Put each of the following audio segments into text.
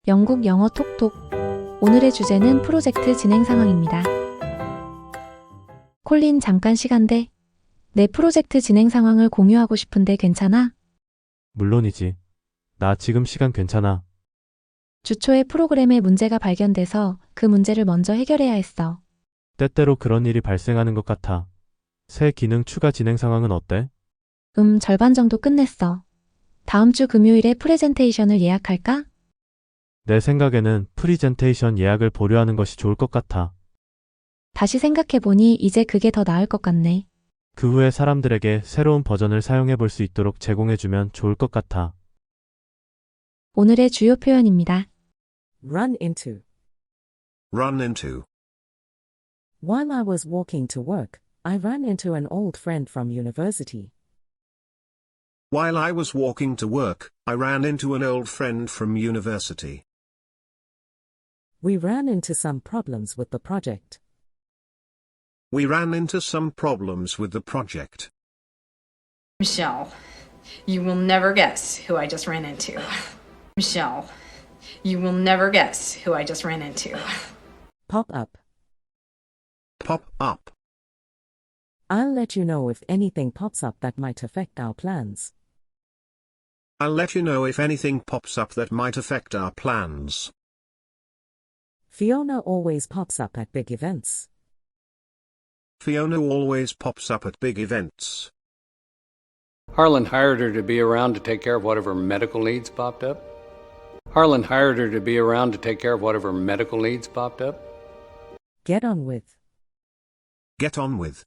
영국 영어 톡톡. 오늘의 주제는 프로젝트 진행 상황입니다. 콜린, 잠깐 시간 돼? 내 프로젝트 진행 상황을 공유하고 싶은데 괜찮아? 물론이지. 나 지금 시간 괜찮아. 주 초에 프로그램에 문제가 발견돼서 그 문제를 먼저 해결해야 했어. 때때로 그런 일이 발생하는 것 같아. 새 기능 추가 진행 상황은 어때? 절반 정도 끝냈어. 다음 주 금요일에 프레젠테이션을 예약할까? 내 생각에는 프리젠테이션 예약을 보류하는 것이 좋을 것 같아. 다시 생각해보니 이제 그게 더 나을 것 같네. 그 후에 사람들에게 새로운 버전을 사용해 볼 수 있도록 제공해주면 좋을 것 같아. 오늘의 주요 표현입니다. Run into. Run into. While I was walking to work, I ran into an old friend from university. While I was walking to work, I ran into an old friend from university. We ran into some problems with the project. We ran into some problems with the project. Michelle, you will never guess who I just ran into. Michelle, you will never guess who I just ran into. Pop up. Pop up. I'll let you know if anything pops up that might affect our plans. I'll let you know if anything pops up that might affect our plans. Fiona always pops up at big events. Fiona always pops up at big events. Harlan hired her to be around to take care of whatever medical needs popped up. Harlan hired her to be around to take care of whatever medical needs popped up. Get on with. Get on with.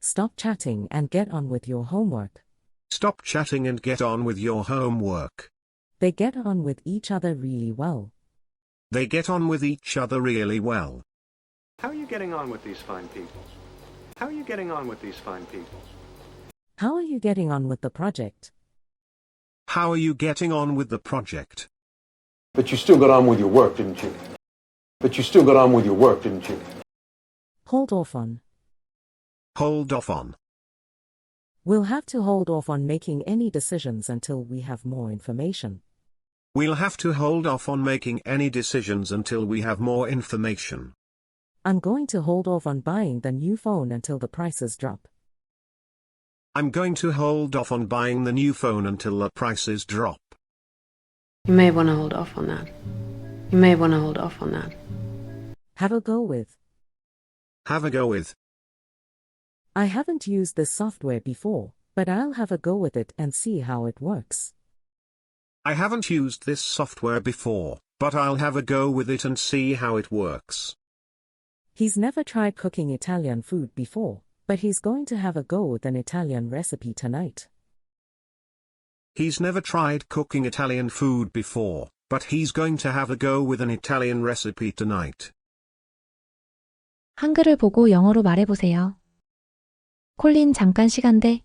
Stop chatting and get on with your homework. Stop chatting and get on with your homework. They get on with each other really well. They get on with each other really well. How are you getting on with these fine people? How are you getting on with these fine people? How are you getting on with the project? How are you getting on with the project? But you still got on with your work, didn't you? But you still got on with your work, didn't you? Hold off on. Hold off on. We'll have to hold off on making any decisions until we have more information. We'll have to hold off on making any decisions until we have more information. I'm going to hold off on buying the new phone until the prices drop. I'm going to hold off on buying the new phone until the prices drop. You may want to hold off on that. You may want to hold off on that. Have a go with. Have a go with. I haven't used this software before, but I'll have a go with it and see how it works. I haven't used this software before, but I'll have a go with it and see how it works. He's never tried cooking Italian food before, but he's going to have a go with an Italian recipe tonight. He's never tried cooking Italian food before, but he's going to have a go with an Italian recipe tonight. 한글을 보고 영어로 말해보세요. 콜린, 잠깐 시간 돼?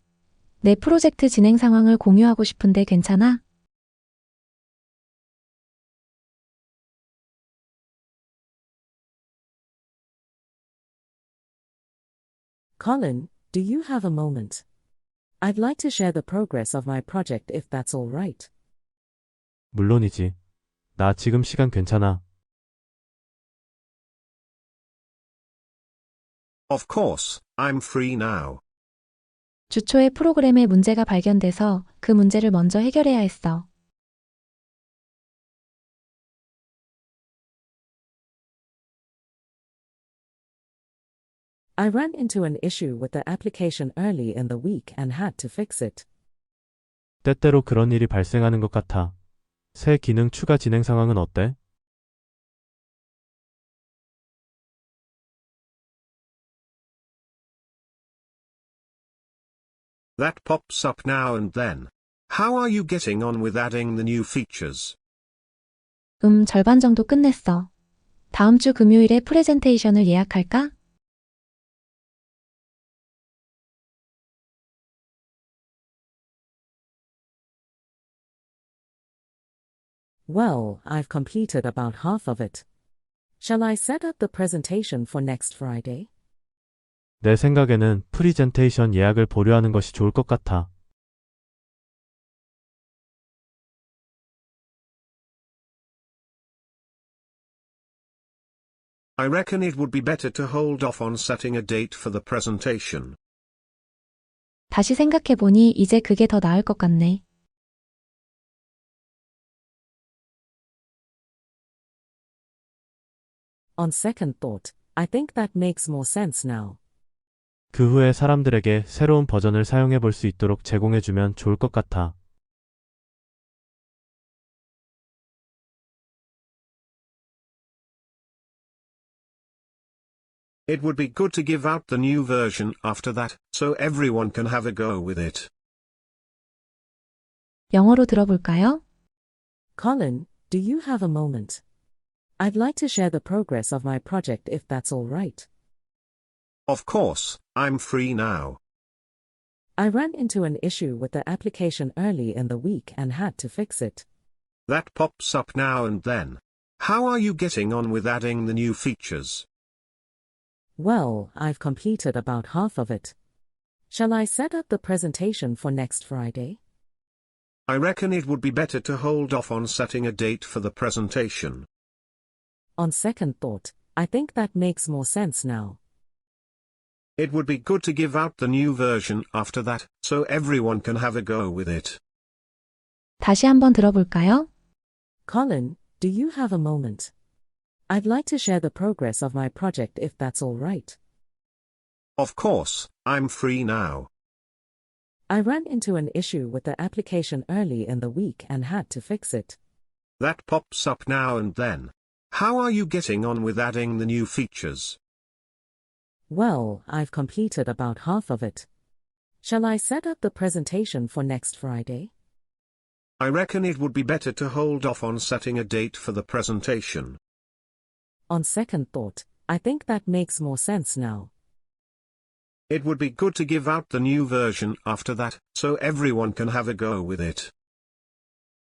내 프로젝트 진행 상황을 공유하고 싶은데 괜찮아? Colin, do you have a moment? I'd like to share the progress of my project if that's all right. 물론이지. 나 지금 시간 괜찮아. Of course, I'm free now. 주 초에 프로그램에 문제가 발견돼서 그 문제를 먼저 해결해야 했어. I ran into an issue with the application early in the week and had to fix it. 때때로 그런 일이 발생하는 것 같아. 새 기능 추가 진행 상황은 어때? That pops up now and then. How are you getting on with adding the new features? 절반 정도 끝냈어. 다음 주 금요일에 프레젠테이션을 예약할까? Well, I've completed about half of it. Shall I set up the presentation for next Friday? 내 생각에는 프리젠테이션 예약을 보류하는 것이 좋을 것 같아. I reckon it would be better to hold off on setting a date for the presentation. 다시 생각해보니 이제 그게 더 나을 것 같네. On second thought, I think that makes more sense now. 그 후에 사람들에게 새로운 버전을 사용해 볼 수 있도록 제공해주면 좋을 것 같아. It would be good to give out the new version after that, so everyone can have a go with it. 영어로 들어볼까요? Colin, do you have a moment? I'd like to share the progress of my project if that's all right. Of course, I'm free now. I ran into an issue with the application early in the week and had to fix it. That pops up now and then. How are you getting on with adding the new features? Well, I've completed about half of it. Shall I set up the presentation for next Friday? I reckon it would be better to hold off on setting a date for the presentation. On second thought, I think that makes more sense now. It would be good to give out the new version after that, so everyone can have a go with it. 다시 한번 들어볼까요? Colin, do you have a moment? I'd like to share the progress of my project if that's all right. Of course, I'm free now. I ran into an issue with the application early in the week and had to fix it. That pops up now and then. How are you getting on with adding the new features? Well, I've completed about half of it. Shall I set up the presentation for next Friday? I reckon it would be better to hold off on setting a date for the presentation. On second thought, I think that makes more sense now. It would be good to give out the new version after that, so everyone can have a go with it.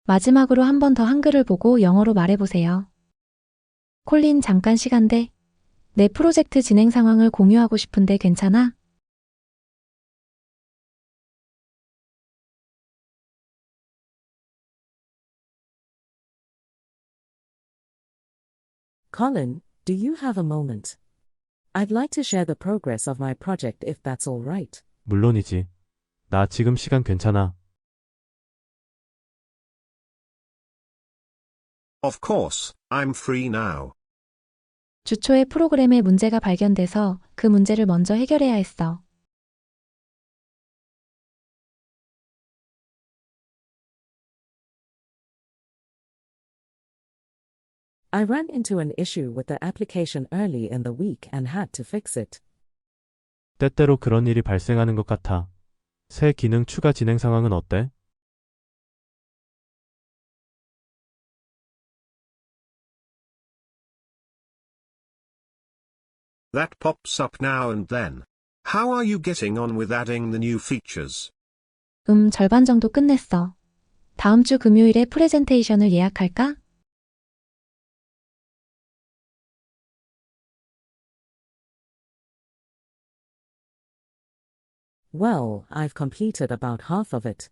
마지막으로 한 번 더 한글을 보고 영어로 말해보세요. 콜린, 잠깐 시간 돼? 내 프로젝트 진행 상황을 공유하고 싶은데 괜찮아? Colin, do you have a moment? I'd like to share the progress of my project if that's all right. 물론이지. 나 지금 시간 괜찮아. Of course, I'm free now. 주초에 프로그램에 문제가 발견돼서 그 문제를 먼저 해결해야 했어. I ran into an issue with the application early in the week and had to fix it. 때때로 그런 일이 발생하는 것 같아. 새 기능 추가 진행 상황은 어때? That pops up now and then. How are you getting on with adding the new features? 절반 정도 끝냈어. 다음 주 금요일에 프레젠테이션을 예약할까? Well, I've completed about half of it.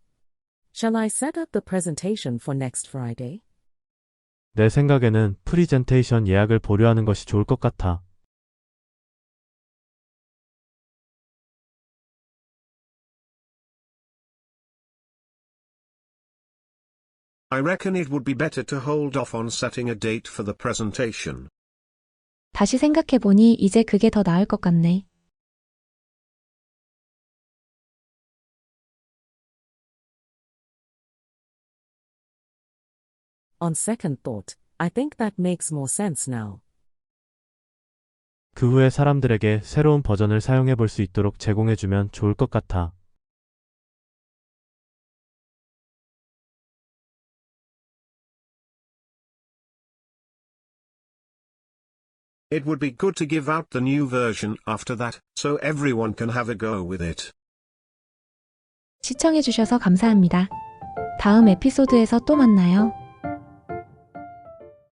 Shall I set up the presentation for next Friday? 내 생각에는 프리젠테이션 예약을 보류하는 것이 좋을 것 같아. I reckon it would be better to hold off on setting a date for the presentation. 다시 생각해보니 이제 그게 더 나을 것 같네. On second thought, I think that makes more sense now. 그 후에 사람들에게 새로운 버전을 사용해 볼 수 있도록 제공해주면 좋을 것 같아. It would be good to give out the new version after that, so everyone can have a go with it. 시청해주셔서 감사합니다. 다음 에피소드에서 또 만나요.